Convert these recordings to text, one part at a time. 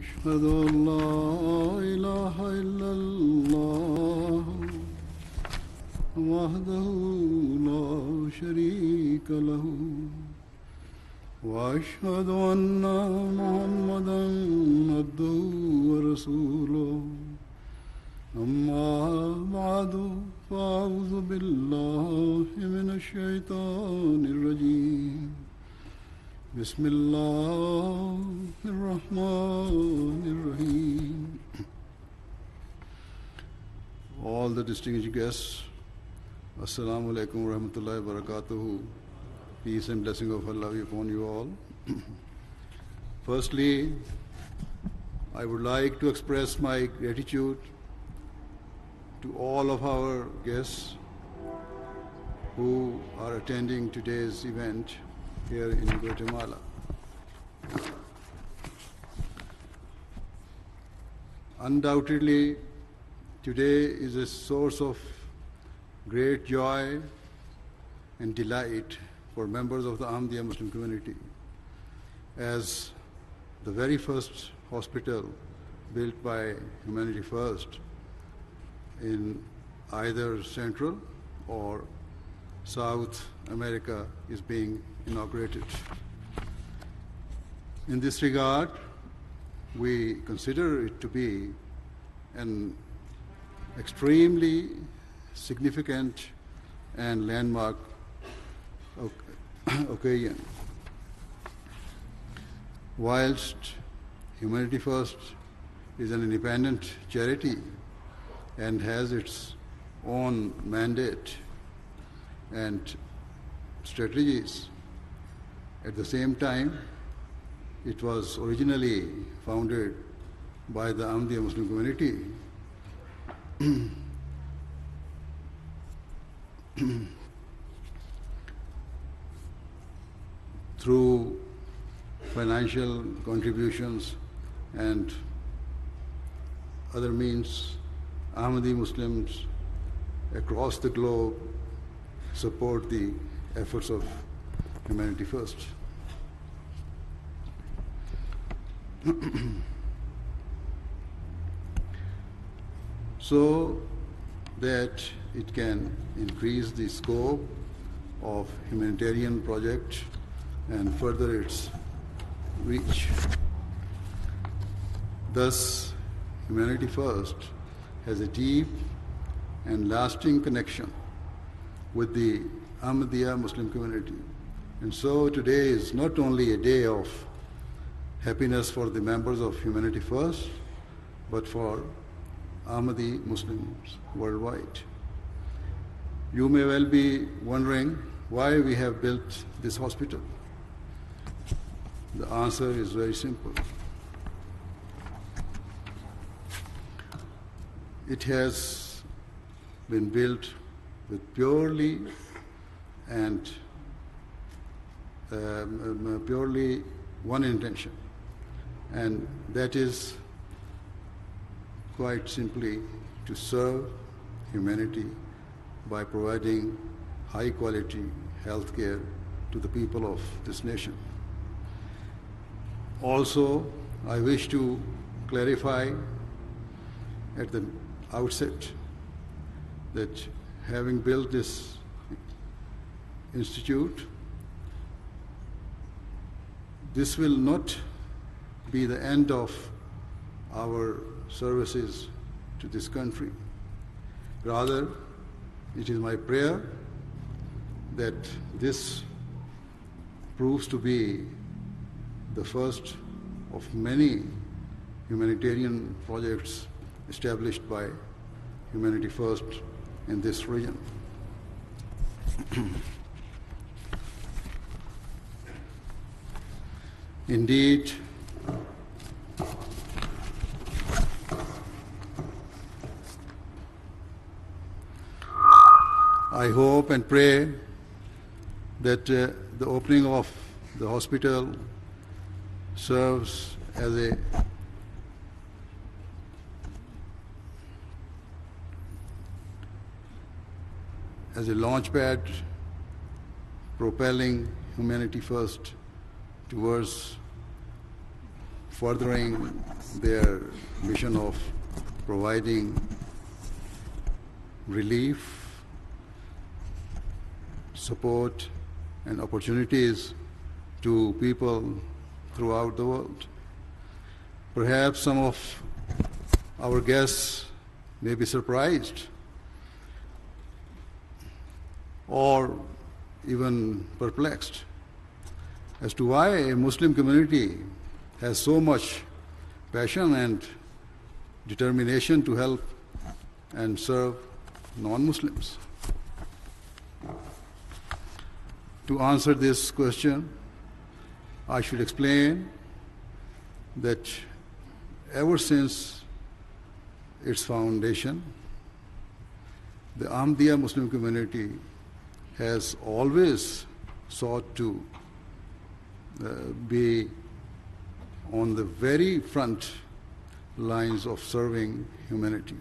أشهد أن لا إله إلا الله وحده لا شريك له وأشهد أن محمدا عبده ورسوله أما بعد فأعوذ بالله من الشيطان الرجيم بسم الله الرحمن الرحيم. All the distinguished guests, Assalamu alaikum wa rahmatullahi wa barakatuhu. Peace and blessing of Allah be upon you all. Firstly, I would like to express my gratitude to all of our guests who are attending today's event here in Guatemala. Undoubtedly, today is a source of great joy and delight for members of the Ahmadiyya Muslim community, as the very first hospital built by Humanity First in either Central or South America is being inaugurated. In this regard, we consider it to be an extremely significant and landmark occasion. Whilst Humanity First is an independent charity and has its own mandate and strategies, at the same time, it was originally founded by the Ahmadiyya Muslim community through financial contributions and other means. Ahmadi Muslims across the globe support the efforts of Humanity First. So that it can increase the scope of humanitarian project and further its reach. Thus, Humanity First has a deep and lasting connection with the Ahmadiyya Muslim community. And so today is not only a day of happiness for the members of Humanity First, but for Ahmadi Muslims worldwide. You may well be wondering why we have built this hospital. The answer is very simple. It has been built with purely one intention, and that is quite simply to serve humanity by providing high quality health care to the people of this nation. Also, I wish to clarify at the outset that having built this institute, this will not be the end of our services to this country. Rather, it is my prayer that this proves to be the first of many humanitarian projects established by Humanity First in this region. Indeed, I hope and pray that the opening of the hospital serves as a launch pad propelling Humanity First towards furthering their mission of providing relief, support, and opportunities to people throughout the world. Perhaps some of our guests may be surprised or even perplexed as to why a Muslim community has so much passion and determination to help and serve non-Muslims. To answer this question, I should explain that ever since its foundation, the Ahmadiyya Muslim community has always sought to be on the very front lines of serving humanity,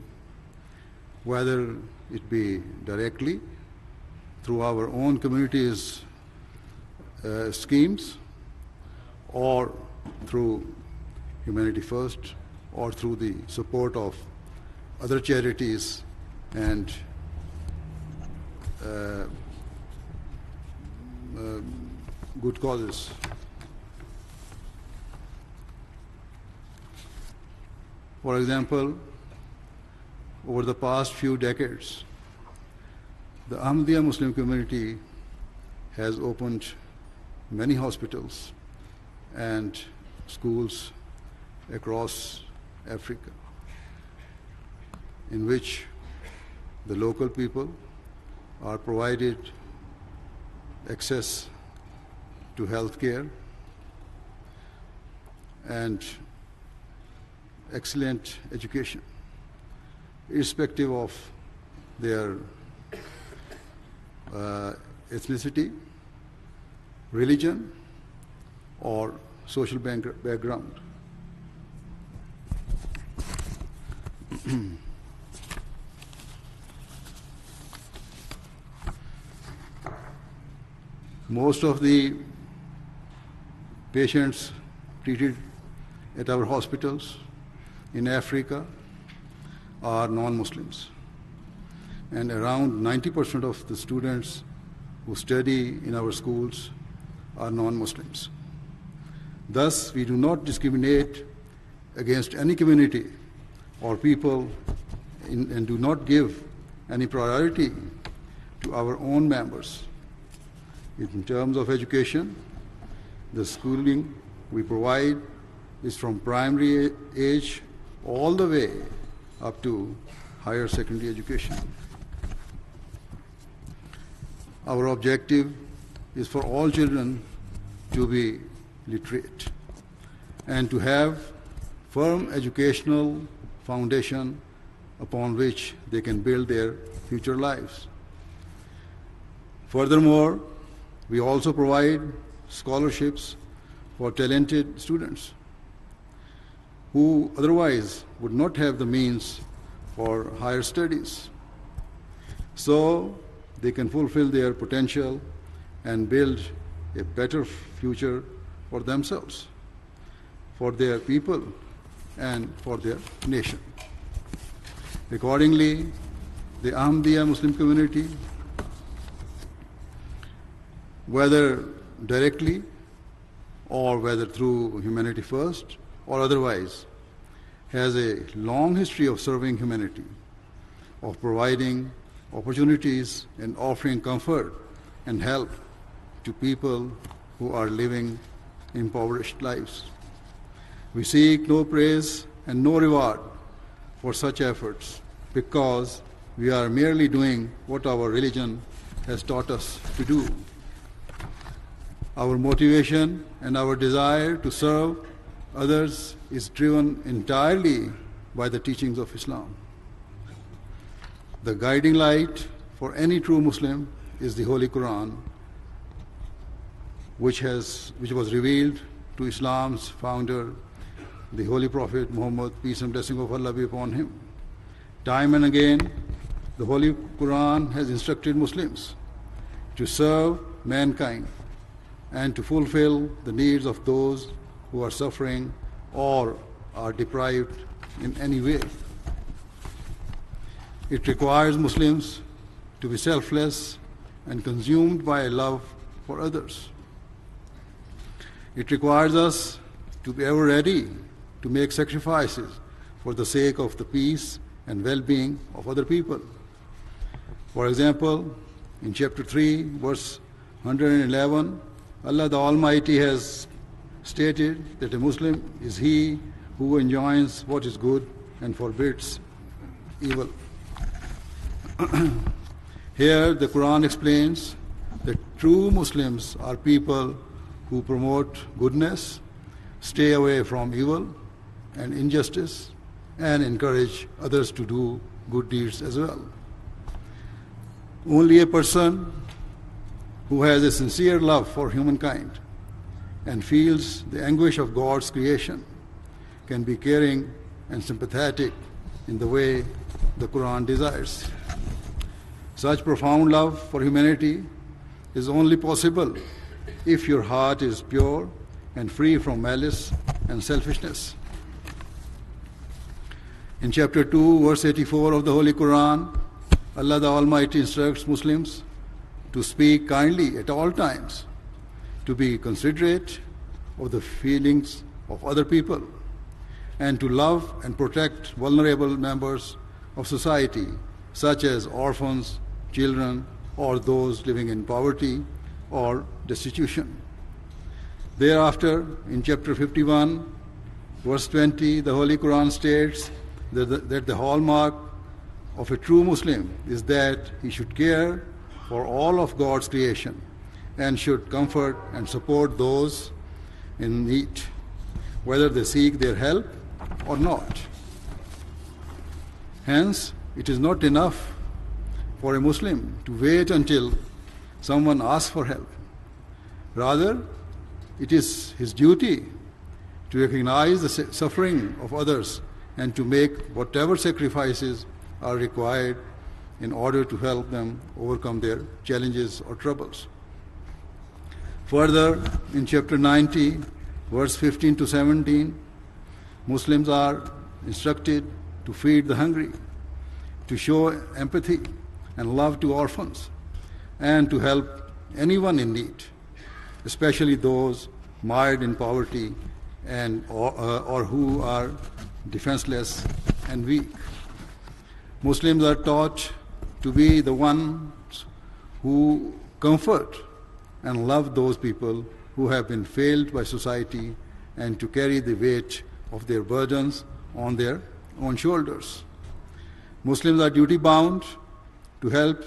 whether it be directly through our own community's schemes, or through Humanity First, or through the support of other charities and good causes. For example, over the past few decades, the Ahmadiyya Muslim community has opened many hospitals and schools across Africa, in which the local people are provided access to health care and excellent education, irrespective of their ethnicity, religion, or social background. Most of the patients treated at our hospitals in Africa are non-Muslims, and around 90% of the students who study in our schools are non-Muslims. Thus, we do not discriminate against any community or people and do not give any priority to our own members. In terms of education, the schooling we provide is from primary age all the way up to higher secondary education. Our objective is for all children to be literate and to have firm educational foundation upon which they can build their future lives. Furthermore, we also provide scholarships for talented students who otherwise would not have the means for higher studies, so they can fulfill their potential and build a better future for themselves, for their people, and for their nation. Accordingly, the Ahmadiyya Muslim community, whether directly or whether through Humanity First or otherwise, has a long history of serving humanity, of providing opportunities and offering comfort and help to people who are living impoverished lives. We seek no praise and no reward for such efforts because we are merely doing what our religion has taught us to do. Our motivation and our desire to serve others is driven entirely by the teachings of Islam. The guiding light for any true Muslim is the Holy Quran, which was revealed to Islam's founder, the Holy Prophet Muhammad, peace and blessing of Allah be upon him. Time and again, the Holy Quran has instructed Muslims to serve mankind and to fulfill the needs of those who are suffering or are deprived in any way. It requires Muslims to be selfless and consumed by a love for others. It requires us to be ever ready to make sacrifices for the sake of the peace and well-being of other people. For example, in chapter 3, verse 111, Allah the Almighty has stated that a Muslim is he who enjoins what is good and forbids evil. Here the Quran explains that true Muslims are people who promote goodness, stay away from evil and injustice, and encourage others to do good deeds as well. Only a person who has a sincere love for humankind and feels the anguish of God's creation can be caring and sympathetic in the way the Quran desires. Such profound love for humanity is only possible if your heart is pure and free from malice and selfishness. In chapter 2, verse 84 of the Holy Quran, Allah the Almighty instructs Muslims to speak kindly at all times, to be considerate of the feelings of other people, and to love and protect vulnerable members of society, such as orphans, children, or those living in poverty or destitution. Thereafter, in chapter 51, verse 20, the Holy Quran states that the hallmark of a true Muslim is that he should care for all of God's creation and should comfort and support those in need, whether they seek their help or not. Hence, it is not enough for a Muslim to wait until someone asks for help. Rather, it is his duty to recognize the suffering of others and to make whatever sacrifices are required in order to help them overcome their challenges or troubles. Further, in chapter 90, verse 15 to 17, Muslims are instructed to feed the hungry, to show empathy and love to orphans, and to help anyone in need, especially those mired in poverty and or who are defenseless and weak. Muslims are taught to be the ones who comfort and love those people who have been failed by society and to carry the weight of their burdens on their own shoulders. Muslims are duty-bound to help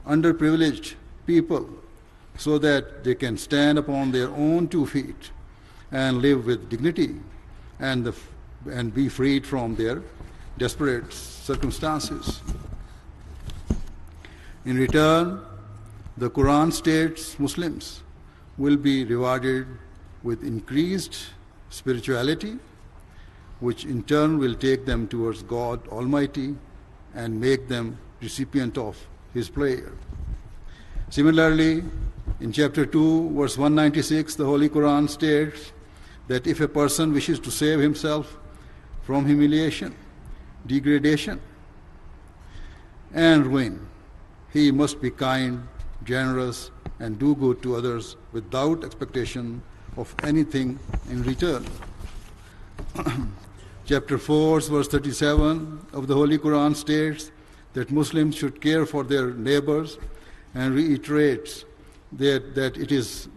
underprivileged people so that they can stand upon their own 2 feet and live with dignity and be freed from their desperate circumstances. In return, the Quran states Muslims will be rewarded with increased spirituality, which in turn will take them towards God Almighty and make them recipient of His prayer. Similarly, in chapter 2, verse 196, the Holy Quran states that if a person wishes to save himself from humiliation, degradation, and ruin, he must be kind, generous, and do good to others without expectation of anything in return. Chapter 4, verse 37 of the Holy Quran states that Muslims should care for their neighbors and reiterates that it is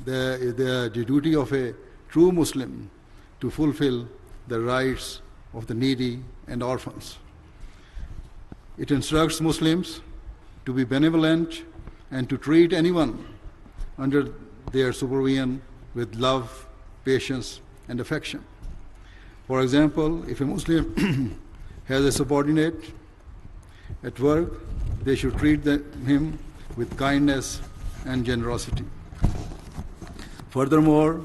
the duty of a true Muslim to fulfill the rights of the needy and orphans. It instructs Muslims to be benevolent and to treat anyone under their supervision with love, patience, and affection. For example, if a Muslim has a subordinate at work, they should treat him with kindness and generosity. Furthermore,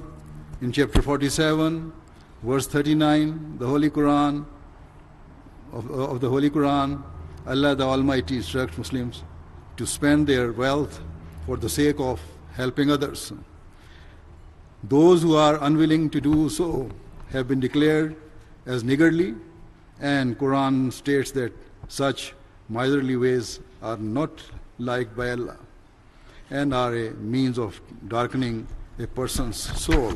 in chapter 47, verse 39, the Holy Quran of the Holy Quran, Allah the Almighty instructs Muslims to spend their wealth for the sake of helping others. Those who are unwilling to do so have been declared as niggardly, and Quran states that such miserly ways are not liked by Allah and are a means of darkening a person's soul.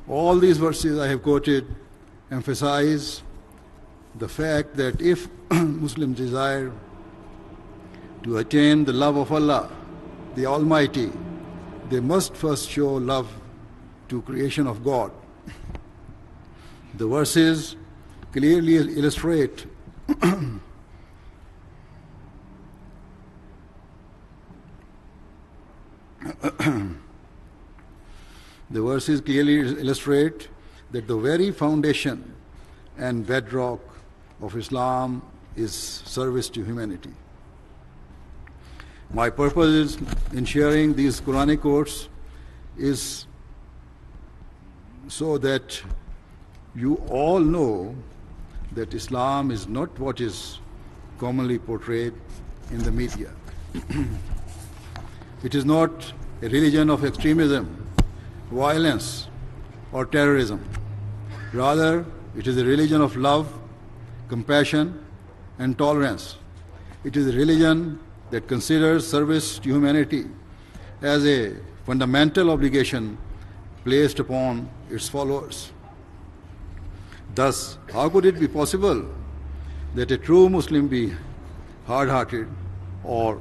All these verses I have quoted emphasize the fact that if Muslims desire to attain the love of Allah, the Almighty, they must first show love to creation of God. The verses clearly illustrate that the very foundation and bedrock of Islam is service to humanity. My purpose in sharing these Quranic quotes is so that you all know that Islam is not what is commonly portrayed in the media. It is not a religion of extremism, violence, or terrorism. Rather, it is a religion of love, compassion, and tolerance. It is a religion that considers service to humanity as a fundamental obligation placed upon its followers. Thus, how could it be possible that a true Muslim be hard-hearted or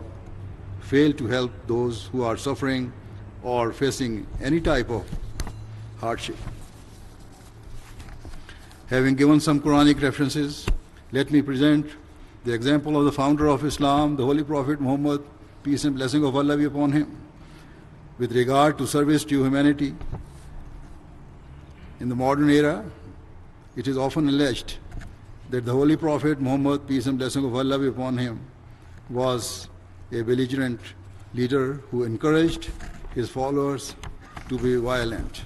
fail to help those who are suffering or facing any type of hardship? Having given some Quranic references, let me present the example of the founder of Islam, the Holy Prophet Muhammad, peace and blessing of Allah be upon him, with regard to service to humanity. In the modern era, it is often alleged that the Holy Prophet Muhammad, peace and blessing of Allah be upon him, was a belligerent leader who encouraged his followers to be violent.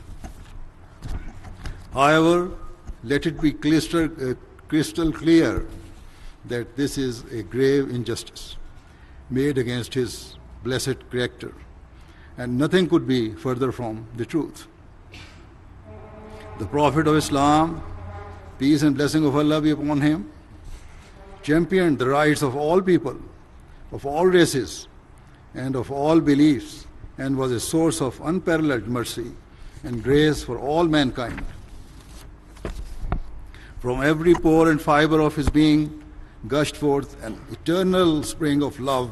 However, let it be crystal clear that this is a grave injustice made against his blessed character, and nothing could be further from the truth. The Prophet of Islam, peace and blessing of Allah be upon him, championed the rights of all people, of all races, and of all beliefs, and was a source of unparalleled mercy and grace for all mankind. From every pore and fiber of his being gushed forth an eternal spring of love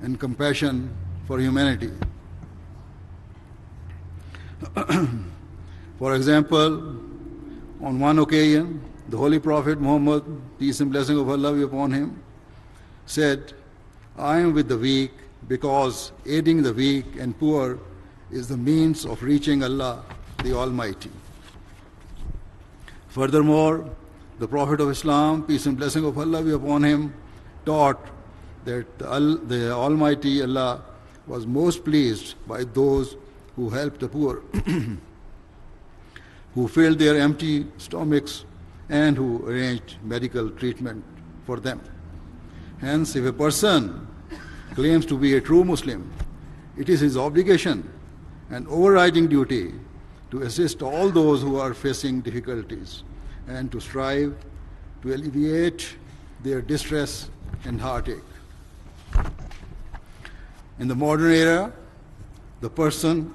and compassion for humanity. For example, on one occasion, the Holy Prophet Muhammad, peace and blessing of Allah be upon him, said, "I am with the weak because aiding the weak and poor is the means of reaching Allah, the Almighty." Furthermore, the Prophet of Islam, peace and blessing of Allah be upon him, taught that the Almighty Allah was most pleased by those who helped the poor, who filled their empty stomachs, and who arranged medical treatment for them. Hence, if a person claims to be a true Muslim, it is his obligation and overriding duty to assist all those who are facing difficulties and to strive to alleviate their distress and heartache. In the modern era, the person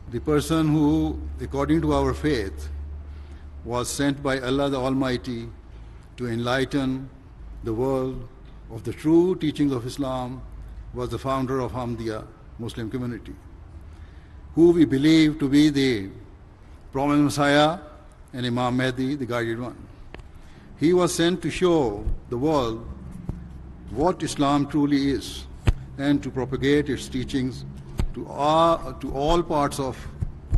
the person who, according to our faith, was sent by Allah the Almighty to enlighten the world of the true teachings of Islam was the founder of Ahmadiyya Muslim community, who we believe to be the promised Messiah and Imam Mahdi, the guided one. He was sent to show the world what Islam truly is and to propagate its teachings to all parts of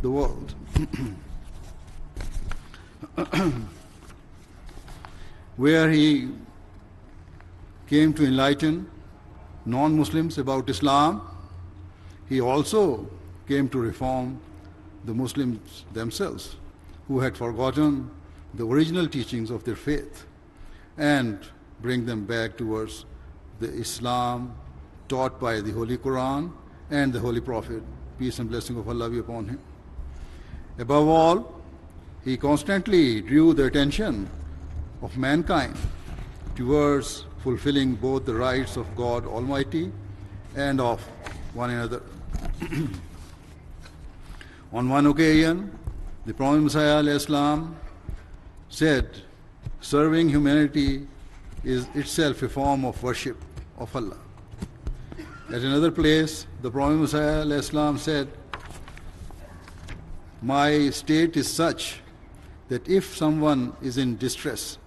the world. Where he came to enlighten non-Muslims about Islam, he also came to reform the Muslims themselves, who had forgotten the original teachings of their faith, and bring them back towards the Islam taught by the Holy Quran and the Holy Prophet, peace and blessing of Allah be upon him. Above all, he constantly drew the attention of mankind towards fulfilling both the rights of God Almighty and of one another. On one occasion, the Prophet Messiah ﷺ said, serving humanity is itself a form of worship of Allah. At another place, the Prophet Messiah ﷺ said, my state is such that if someone is in distress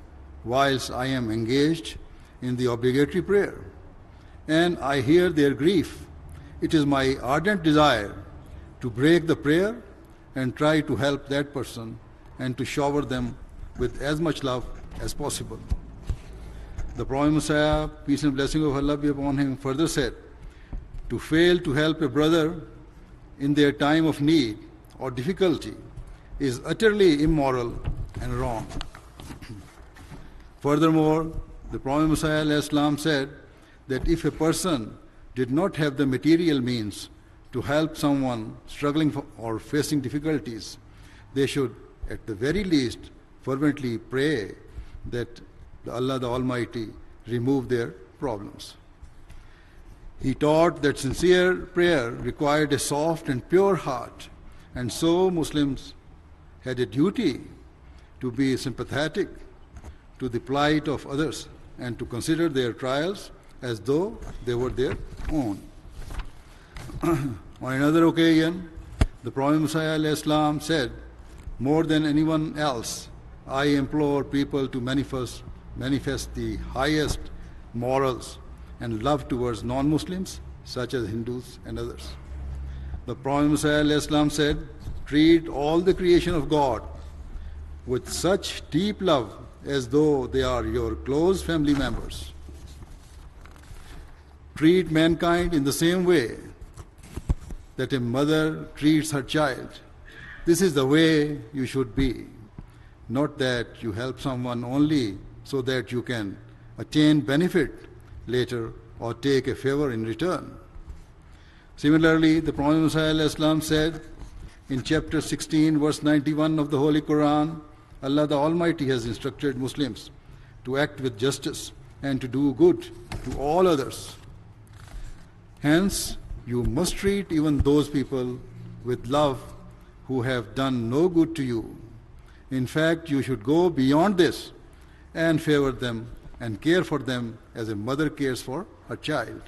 whilst I am engaged in the obligatory prayer and I hear their grief, it is my ardent desire to break the prayer and try to help that person and to shower them with as much love as possible. The Prophet Messiah, peace and blessing of Allah be upon him, further said, to fail to help a brother in their time of need or difficulty is utterly immoral and wrong. Furthermore, the Prophet Messiah ﷺ said that if a person did not have the material means to help someone struggling or facing difficulties, they should at the very least fervently pray that Allah the Almighty remove their problems. He taught that sincere prayer required a soft and pure heart, and so Muslims had a duty to be sympathetic to the plight of others and to consider their trials as though they were their own. On another occasion, the Prophet Messiah ﷺ said, more than anyone else, I implore people to manifest the highest morals and love towards non-Muslims, such as Hindus and others. The Prophet Messiah ﷺ said, treat all the creation of God with such deep love as though they are your close family members. Treat mankind in the same way that a mother treats her child. This is the way you should be, not that you help someone only so that you can attain benefit later or take a favor in return. Similarly, the Prophet Messiah ﷺ said in chapter 16, verse 91 of the Holy Quran, Allah the Almighty has instructed Muslims to act with justice and to do good to all others. Hence, you must treat even those people with love who have done no good to you. In fact, you should go beyond this and favor them and care for them as a mother cares for her child.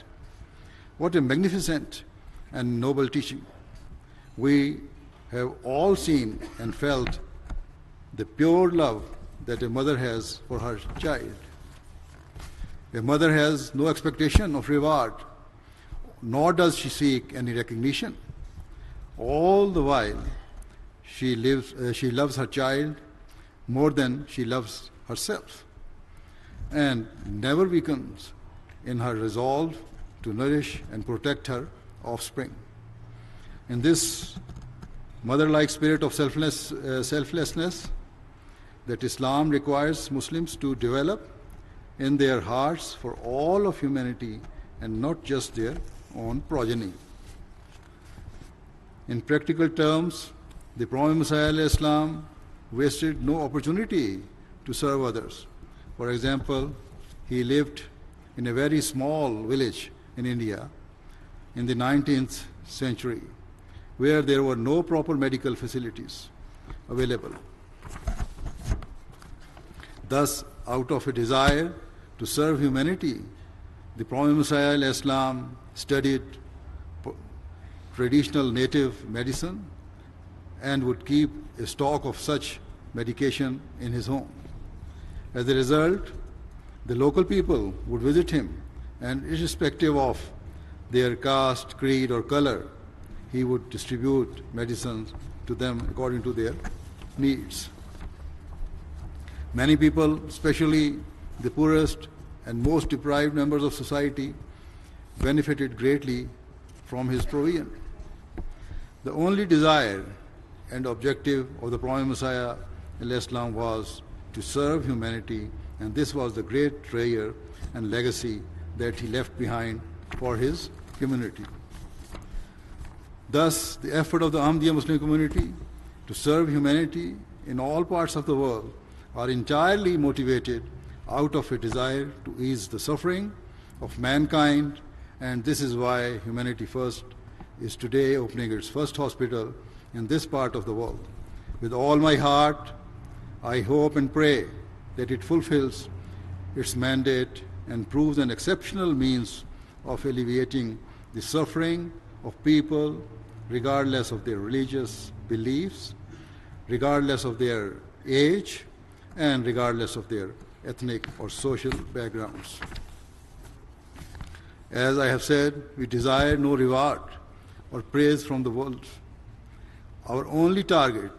What a magnificent and noble teaching. We have all seen and felt the pure love that a mother has for her child. A mother has no expectation of reward, nor does she seek any recognition. All the while, she loves her child more than she loves herself, and never weakens in her resolve to nourish and protect her offspring. In this mother-like spirit of selflessness that Islam requires Muslims to develop in their hearts for all of humanity and not just their own progeny. In practical terms, the Prophet Messiah ﷺ wasted no opportunity to serve others. For example, he lived in a very small village in India in the 19th century, where there were no proper medical facilities available. Thus, out of a desire to serve humanity, the Prophet Messiah ﷺ studied traditional native medicine and would keep a stock of such medication in his home. As a result, the local people would visit him, and irrespective of their caste, creed, or color, he would distribute medicines to them according to their needs. Many people, especially the poorest and most deprived members of society, benefited greatly from his provision. The only desire and objective of the Prophet Messiah ﷺ was to serve humanity, and this was the great treasure and legacy that he left behind for his community. Thus, the effort of the Ahmadiyya Muslim community to serve humanity in all parts of the world are entirely motivated out of a desire to ease the suffering of mankind, and this is why Humanity First is today opening its first hospital in this part of the world. With all my heart, I hope and pray that it fulfills its mandate and proves an exceptional means of alleviating the suffering of people regardless of their religious beliefs, regardless of their age, and regardless of their ethnic or social backgrounds. As I have said, we desire no reward or praise from the world. Our only target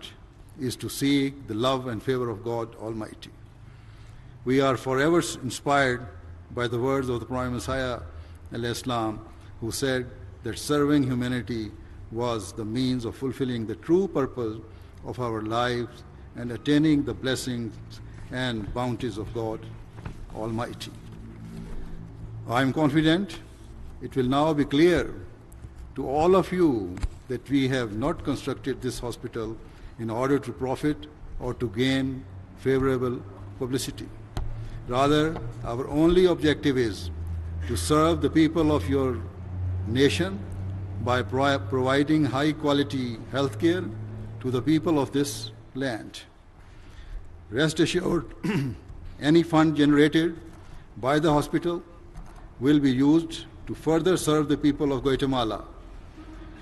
is to seek the love and favor of God Almighty. We are forever inspired by the words of the Prophet Messiah ﷺ, who said that serving humanity was the means of fulfilling the true purpose of our lives and attaining the blessings and bounties of God Almighty. I am confident it will now be clear to all of you that we have not constructed this hospital in order to profit or to gain favorable publicity. Rather, our only objective is to serve the people of your nation by providing high-quality health care to the people of this land. Rest assured, any fund generated by the hospital will be used to further serve the people of Guatemala,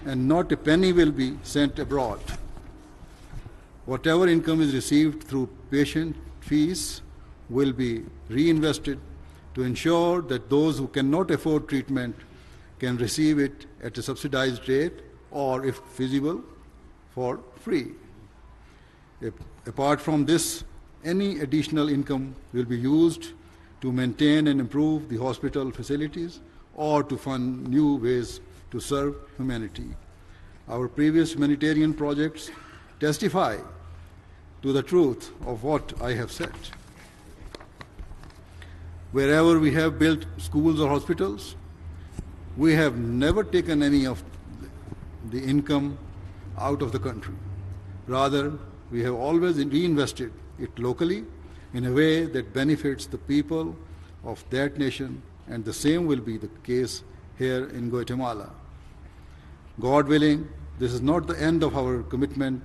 and not a penny will be sent abroad. Whatever income is received through patient fees will be reinvested to ensure that those who cannot afford treatment can receive it at a subsidized rate or, if feasible, for free. Apart from this, any additional income will be used to maintain and improve the hospital facilities or to fund new ways to serve humanity. Our previous humanitarian projects testify to the truth of what I have said. Wherever we have built schools or hospitals, we have never taken any of the income out of the country. Rather, we have always reinvested it locally in a way that benefits the people of that nation, and the same will be the case here in Guatemala. God willing, this is not the end of our commitment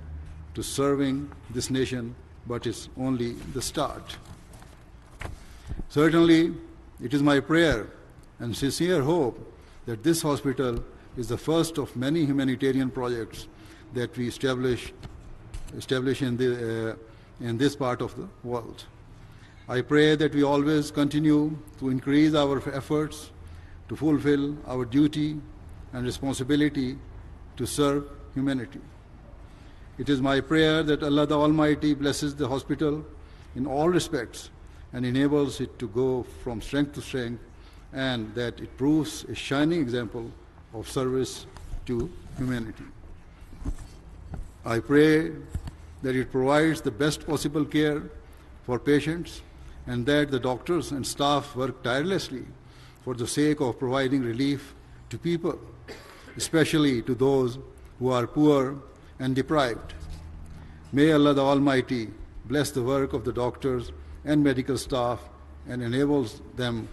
to serving this nation, but it's only the start. Certainly, it is my prayer and sincere hope that this hospital is the first of many humanitarian projects that we establish in this part of the world. I pray that we always continue to increase our efforts to fulfill our duty and responsibility to serve humanity. It is my prayer that Allah the Almighty blesses the hospital in all respects and enables it to go from strength to strength, and that it proves a shining example of service to humanity. I pray that it provides the best possible care for patients, and that the doctors and staff work tirelessly for the sake of providing relief to people, especially to those who are poor and deprived. May Allah the Almighty bless the work of the doctors and medical staff and enables them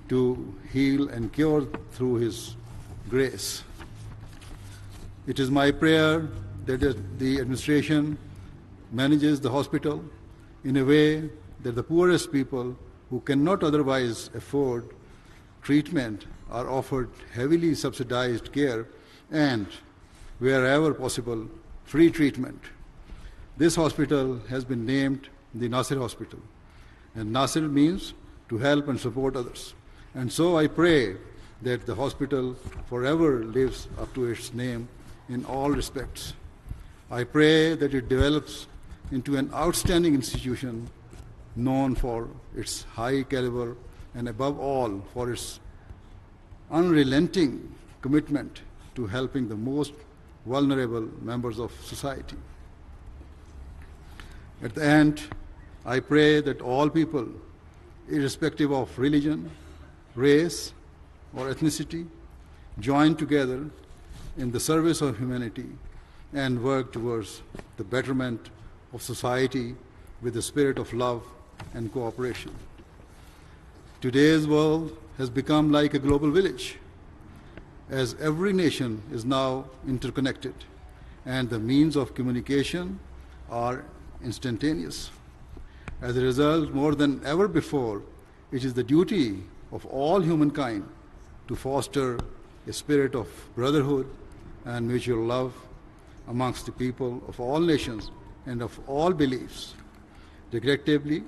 to heal and cure through His grace. It is my prayer that the administration manages the hospital in a way that the poorest people who cannot otherwise afford treatment are offered heavily subsidized care and, wherever possible, free treatment. This hospital has been named the Nasir Hospital, and Nasir means to help and support others. And so I pray that the hospital forever lives up to its name in all respects. I pray that it develops into an outstanding institution known for its high caliber and above all for its unrelenting commitment to helping the most vulnerable members of society. At the end, I pray that all people, irrespective of religion, race, or ethnicity, join together in the service of humanity and work towards the betterment of society with the spirit of love and cooperation. Today's world has become like a global village, as every nation is now interconnected and the means of communication are instantaneous. As a result, more than ever before, it is the duty of all humankind to foster a spirit of brotherhood and mutual love amongst the people of all nations and of all beliefs. Regrettably,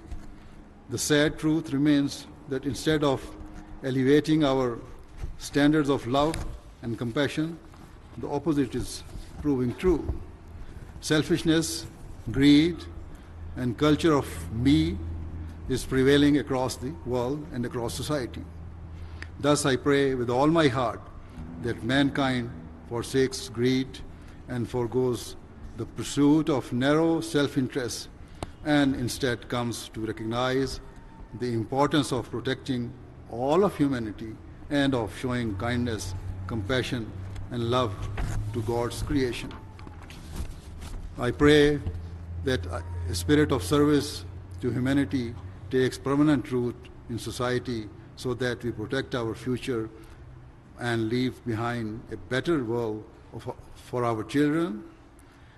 the sad truth remains that instead of elevating our standards of love and compassion, the opposite is proving true. Selfishness, greed, and culture of me is prevailing across the world and across society. Thus, I pray with all my heart that mankind forsakes greed and forgoes the pursuit of narrow self-interest and instead comes to recognize the importance of protecting all of humanity and of showing kindness, compassion, and love to God's creation. I pray that a spirit of service to humanity takes permanent root in society so that we protect our future and leave behind a better world for our children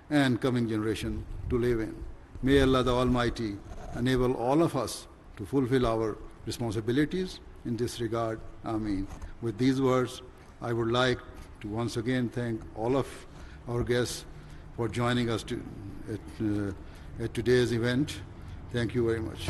and coming generation to live in. May Allah the Almighty enable all of us to fulfill our responsibilities in this regard. Ameen. With these words, I would like to once again thank all of our guests for joining us at today's event. Thank you very much.